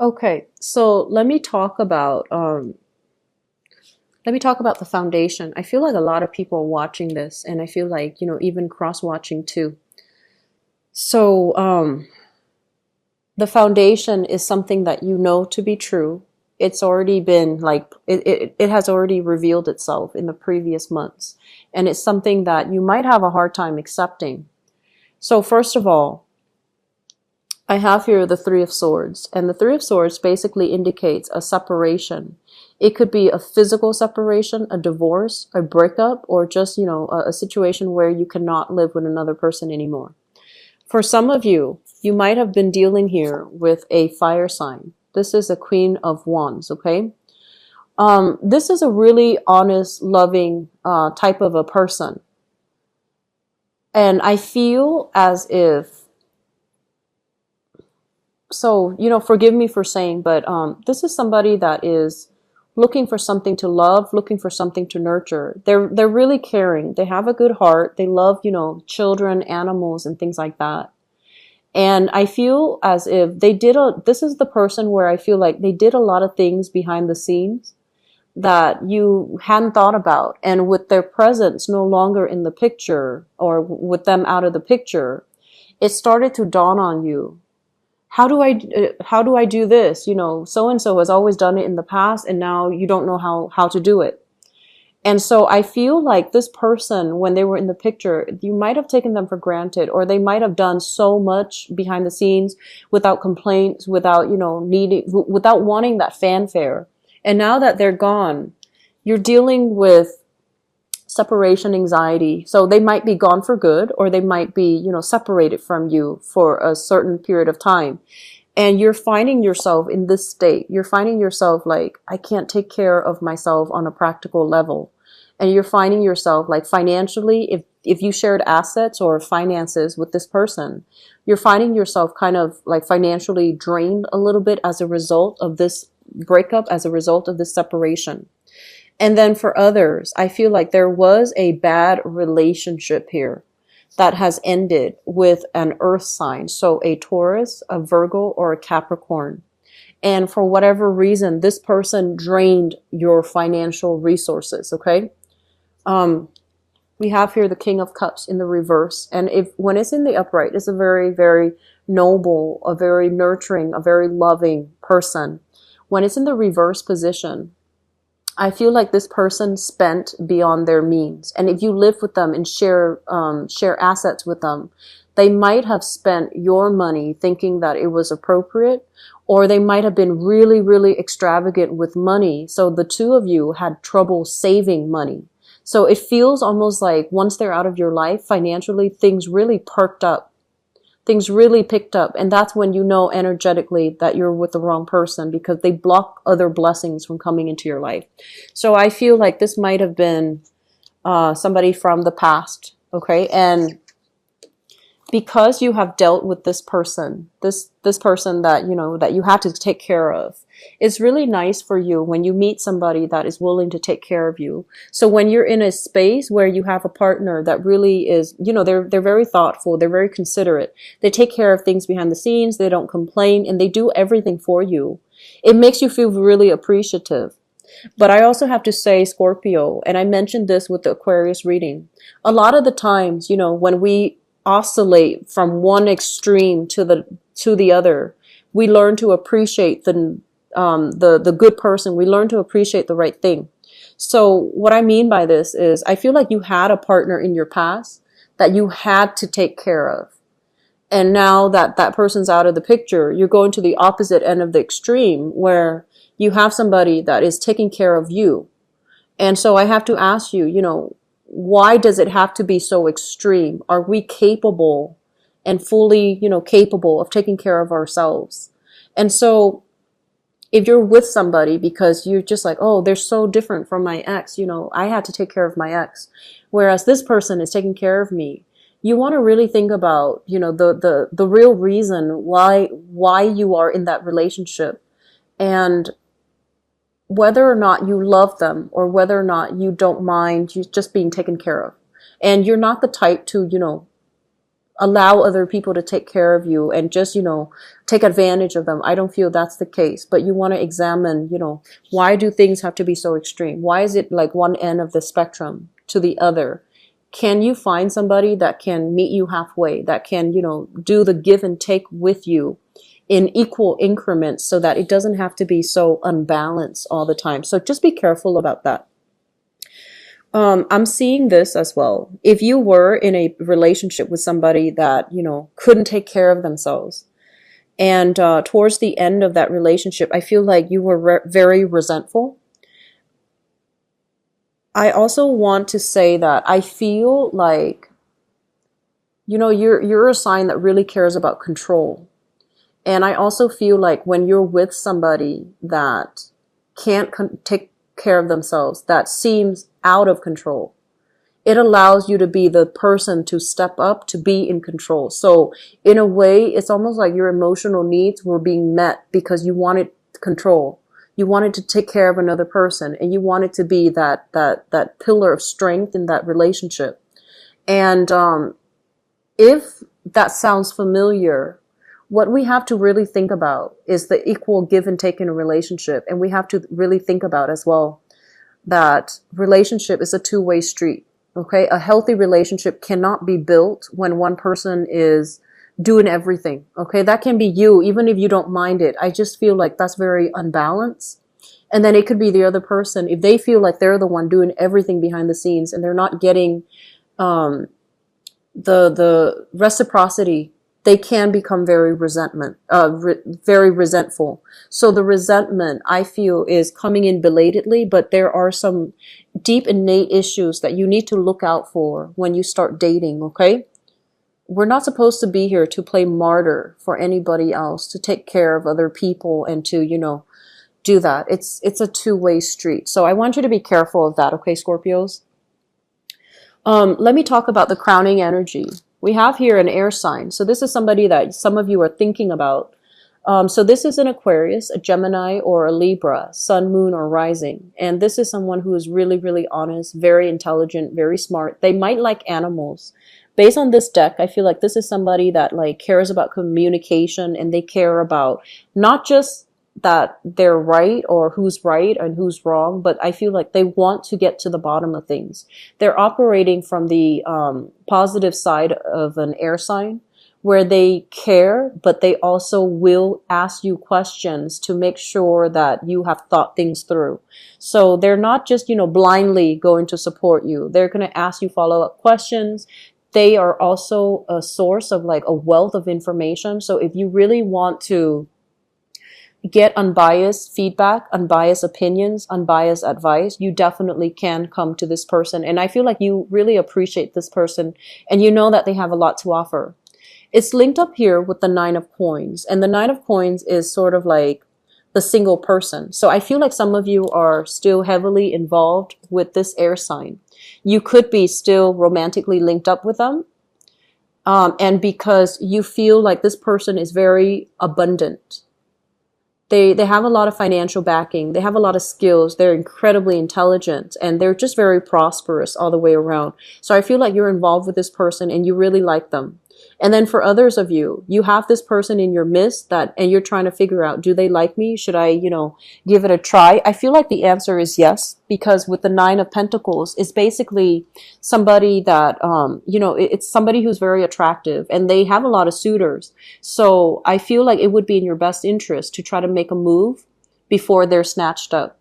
Okay, so let me talk about the foundation. I feel like a lot of people are watching this, and I feel like, even cross-watching too. So, the foundation is something that you know to be true. It's already been like it has already revealed itself in the previous months, and it's something that you might have a hard time accepting. So first of all, I have here the Three of Swords, and the Three of Swords basically indicates a separation. It could be a physical separation, a divorce, a breakup, or just, a situation where you cannot live with another person anymore. For some of you, you might have been dealing here with a fire sign. This is a Queen of Wands, okay? This is a really honest, loving type of a person. And I feel as if, so, forgive me for saying, but this is somebody that is looking for something to love, looking for something to nurture. They're really caring. They have a good heart. They love, children, animals, and things like that. And I feel as if this is the person where I feel like they did a lot of things behind the scenes that you hadn't thought about. And with their presence no longer in the picture, or with them out of the picture, it started to dawn on you. How do I do this? So and so has always done it in the past, and now you don't know how to do it. And so I feel like this person, when they were in the picture, you might have taken them for granted, or they might have done so much behind the scenes without complaints, without, without wanting that fanfare. And now that they're gone, you're dealing with separation anxiety. So they might be gone for good, or they might be, separated from you for a certain period of time. And you're finding yourself in this state. You're finding yourself like, I can't take care of myself on a practical level. And you're finding yourself like financially, if you shared assets or finances with this person, you're finding yourself kind of like financially drained a little bit as a result of this breakup, as a result of this separation. And then for others, I feel like there was a bad relationship here that has ended with an earth sign. So a Taurus, a Virgo, or a Capricorn. And for whatever reason, this person drained your financial resources, okay? We have here the King of Cups in the reverse. And when it's in the upright, it's a very, very noble, a very nurturing, a very loving person. When it's in the reverse position, I feel like this person spent beyond their means. And if you live with them and share assets with them, they might have spent your money thinking that it was appropriate, or they might have been really, really extravagant with money. So the two of you had trouble saving money. So it feels almost like once they're out of your life, financially, things really perked up. Things really picked up. And that's when you know energetically that you're with the wrong person, because they block other blessings from coming into your life. So I feel like this might have been somebody from the past. Okay. And because you have dealt with this person, this person that, that you had to take care of, it's really nice for you when you meet somebody that is willing to take care of you. So when you're in a space where you have a partner that really is, they're very thoughtful, they're very considerate, they take care of things behind the scenes, they don't complain, and they do everything for you, it makes you feel really appreciative. But I also have to say, Scorpio, and I mentioned this with the Aquarius reading, a lot of the times, when we oscillate from one extreme to the other, we learn to appreciate the good person. We learn to appreciate the right thing. So what I mean by this is, I feel like you had a partner in your past that you had to take care of. And now that that person's out of the picture, you're going to the opposite end of the extreme, where you have somebody that is taking care of you. And so I have to ask you, why does it have to be so extreme? Are we capable and fully, capable of taking care of ourselves? And so if you're with somebody because you're just like, oh, they're so different from my ex, I had to take care of my ex, whereas this person is taking care of me, you want to really think about, the real reason why you are in that relationship, and whether or not you love them, or whether or not you don't mind you just being taken care of. And you're not the type to, allow other people to take care of you and just, take advantage of them. I don't feel that's the case, but you want to examine, why do things have to be so extreme? Why is it like one end of the spectrum to the other? Can you find somebody that can meet you halfway, that can, do the give and take with you in equal increments so that it doesn't have to be so unbalanced all the time? So just be careful about that. I'm seeing this as well. If you were in a relationship with somebody that, couldn't take care of themselves, and towards the end of that relationship, I feel like you were very resentful. I also want to say that I feel like, you're a sign that really cares about control. And I also feel like when you're with somebody that can't take care of themselves, that seems out of control, it allows you to be the person to step up, to be in control. So in a way, it's almost like your emotional needs were being met because you wanted control. You wanted to take care of another person, and you wanted to be that pillar of strength in that relationship. And if that sounds familiar, what we have to really think about is the equal give and take in a relationship. And we have to really think about as well that relationship is a two-way street. Okay, a healthy relationship cannot be built when one person is doing everything. Okay, that can be you, even if you don't mind it. I just feel like that's very unbalanced. And then it could be the other person, if they feel like they're the one doing everything behind the scenes and they're not getting the reciprocity, they can become very very resentful. So the resentment, I feel, is coming in belatedly, but there are some deep innate issues that you need to look out for when you start dating, okay? We're not supposed to be here to play martyr for anybody else, to take care of other people and to, do that. It's a two-way street. So I want you to be careful of that, okay, Scorpios? Let me talk about the crowning energy. We have here an air sign. So this is somebody that some of you are thinking about. So this is an Aquarius, a Gemini, or a Libra, sun, moon, or rising. And this is someone who is really, really honest, very intelligent, very smart. They might like animals. Based on this deck, I feel like this is somebody that cares about communication, and they care about not just that they're right or who's right and who's wrong, but I feel like they want to get to the bottom of things. They're operating from the positive side of an air sign, where they care, but they also will ask you questions to make sure that you have thought things through. So they're not just, blindly going to support you. They're going to ask you follow-up questions. They are also a source of a wealth of information. So if you really want to get unbiased feedback, unbiased opinions, unbiased advice, you definitely can come to this person. And I feel like you really appreciate this person, and you know that they have a lot to offer. It's linked up here with the 9 of coins, and the 9 of coins is sort of like the single person. So I feel like some of you are still heavily involved with this air sign. You could be still romantically linked up with them. And because you feel like this person is very abundant. They have a lot of financial backing. They have a lot of skills. They're incredibly intelligent, and they're just very prosperous all the way around. So I feel like you're involved with this person and you really like them. And then for others of you, you have this person in your midst and you're trying to figure out, do they like me? Should I, give it a try? I feel like the answer is yes, because with the 9 of Pentacles, it's basically somebody that, it's somebody who's very attractive, and they have a lot of suitors. So I feel like it would be in your best interest to try to make a move before they're snatched up.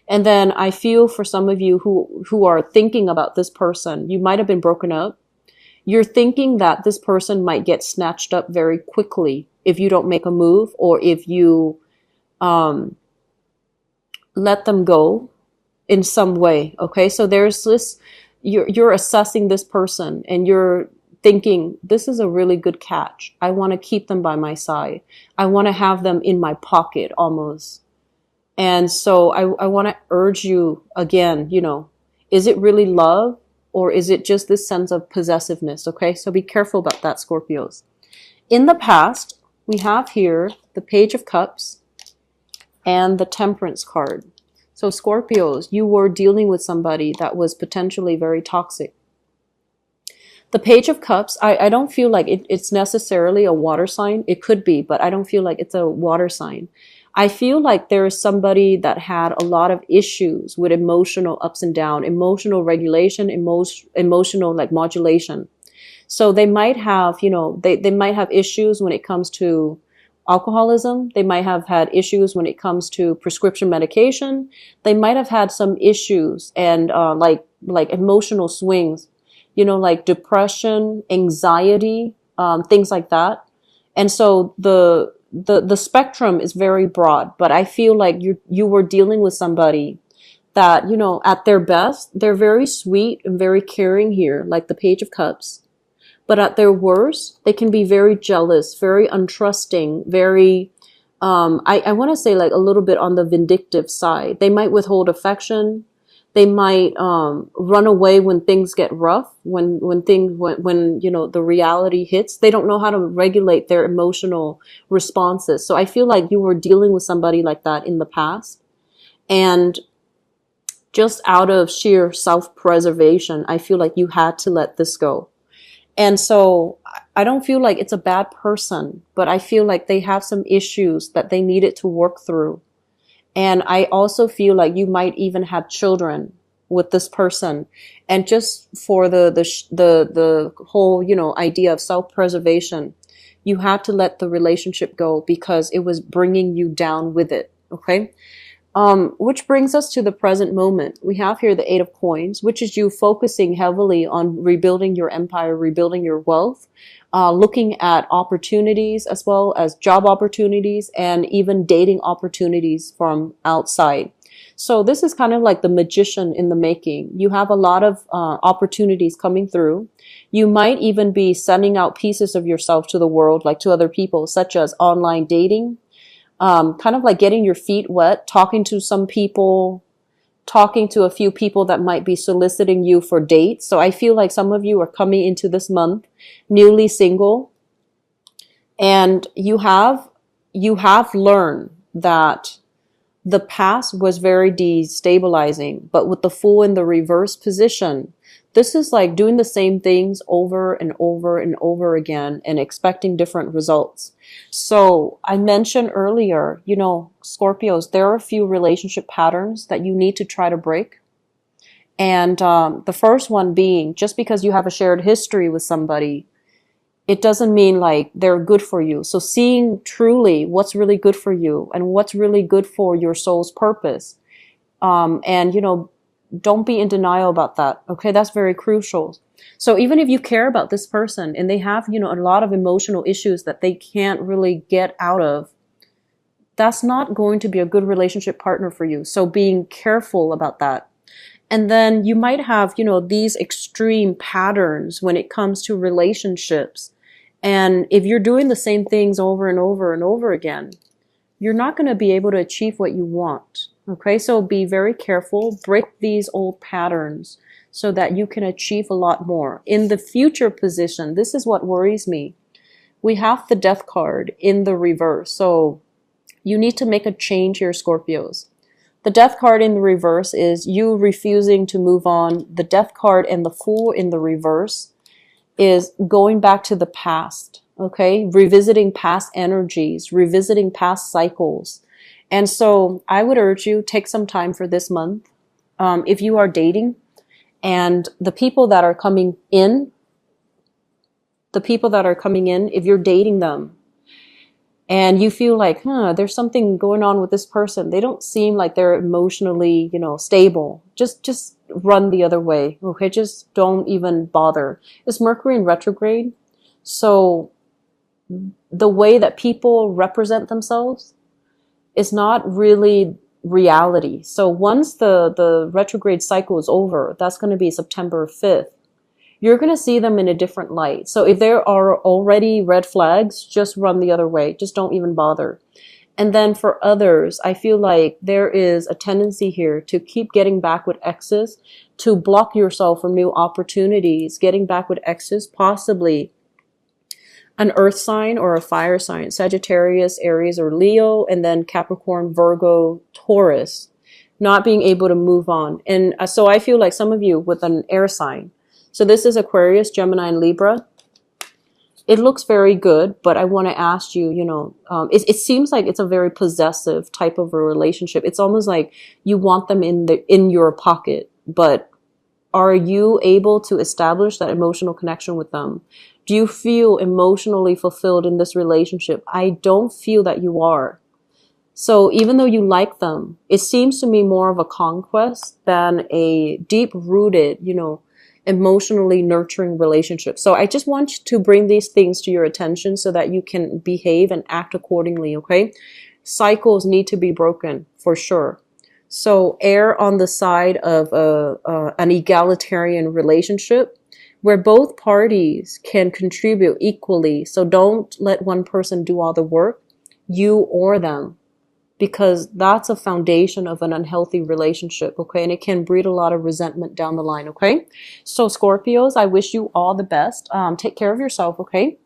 And then I feel for some of you who are thinking about this person, you might have been broken up. You're thinking that this person might get snatched up very quickly if you don't make a move, or if you let them go in some way. Okay, so there's this, you're assessing this person and you're thinking, this is a really good catch. I want to keep them by my side. I want to have them in my pocket almost. And so I want to urge you again, is it really love? Or is it just this sense of possessiveness? Okay, so be careful about that, Scorpios. In the past, we have here the Page of Cups and the Temperance card. So Scorpios, you were dealing with somebody that was potentially very toxic. The Page of Cups, I don't feel like it's necessarily a water sign. It could be, but I don't feel like it's a water sign. I feel like there is somebody that had a lot of issues with emotional ups and down, emotional regulation, emotional like modulation. So they might have, they might have issues when it comes to alcoholism. They might have had issues when it comes to prescription medication. They might have had some issues and like emotional swings, like depression, anxiety, things like that. And so the spectrum is very broad, but I feel like you were dealing with somebody that, at their best, they're very sweet and very caring here, like the Page of Cups. But at their worst, they can be very jealous, very untrusting, very, I want to say like a little bit on the vindictive side. They might withhold affection. They might run away when things get rough, when the reality hits. They don't know how to regulate their emotional responses. So I feel like you were dealing with somebody like that in the past. And just out of sheer self-preservation, I feel like you had to let this go. And so I don't feel like it's a bad person, but I feel like they have some issues that they needed to work through. And I also feel like you might even have children with this person. And just for the whole, idea of self-preservation, you had to let the relationship go because it was bringing you down with it. Okay. Which brings us to the present moment. We have here the Eight of Coins, which is you focusing heavily on rebuilding your empire, rebuilding your wealth, looking at opportunities as well as job opportunities and even dating opportunities from outside. So this is kind of like the magician in the making. You have a lot of opportunities coming through. You might even be sending out pieces of yourself to the world, like to other people, such as online dating. Kind of like getting your feet wet, talking to some people, talking to a few people that might be soliciting you for dates. So I feel like some of you are coming into this month newly single, and you have learned that the past was very destabilizing, but with the Fool in the reverse position, this is like doing the same things over and over and over again and expecting different results. So I mentioned earlier, Scorpios, there are a few relationship patterns that you need to try to break. And the first one being, just because you have a shared history with somebody, it doesn't mean like they're good for you. So seeing truly what's really good for you and what's really good for your soul's purpose. And don't be in denial about that. Okay. That's very crucial. So even if you care about this person and they have, a lot of emotional issues that they can't really get out of, that's not going to be a good relationship partner for you. So being careful about that. And then you might have, these extreme patterns when it comes to relationships. And if you're doing the same things over and over and over again, you're not going to be able to achieve what you want. Okay, so be very careful, break these old patterns so that you can achieve a lot more. In the future position, this is what worries me. We have the Death card in the reverse. So you need to make a change here, Scorpios. The Death card in the reverse is you refusing to move on. The Death card and the Fool in the reverse is going back to the past. Okay, revisiting past energies, revisiting past cycles. And so I would urge you, take some time for this month. If you are dating and the people that are coming in, if you're dating them and you feel like, there's something going on with this person. They don't seem like they're emotionally, stable. Just run the other way. Okay. Just don't even bother. It's Mercury in retrograde. So the way that people represent themselves is not really reality. So once the retrograde cycle is over, that's going to be September 5th, you're going to see them in a different light. So if there are already red flags, just run the other way. Just don't even bother. And then for others, I feel like there is a tendency here to keep getting back with exes, to block yourself from new opportunities, getting back with exes, possibly an earth sign or a fire sign, Sagittarius, Aries, or Leo, and then Capricorn, Virgo, Taurus, not being able to move on. And so I feel like some of you with an air sign. So this is Aquarius, Gemini, and Libra. It looks very good, but I want to ask you, it seems like it's a very possessive type of a relationship. It's almost like you want them in your pocket, but are you able to establish that emotional connection with them? Do you feel emotionally fulfilled in this relationship? I don't feel that you are. So even though you like them, it seems to me more of a conquest than a deep-rooted, emotionally nurturing relationship. So I just want to bring these things to your attention so that you can behave and act accordingly, okay? Cycles need to be broken for sure. So err on the side of an egalitarian relationship where both parties can contribute equally. So don't let one person do all the work, you or them, because that's a foundation of an unhealthy relationship, okay? And it can breed a lot of resentment down the line, okay? So Scorpios, I wish you all the best. Take care of yourself, okay?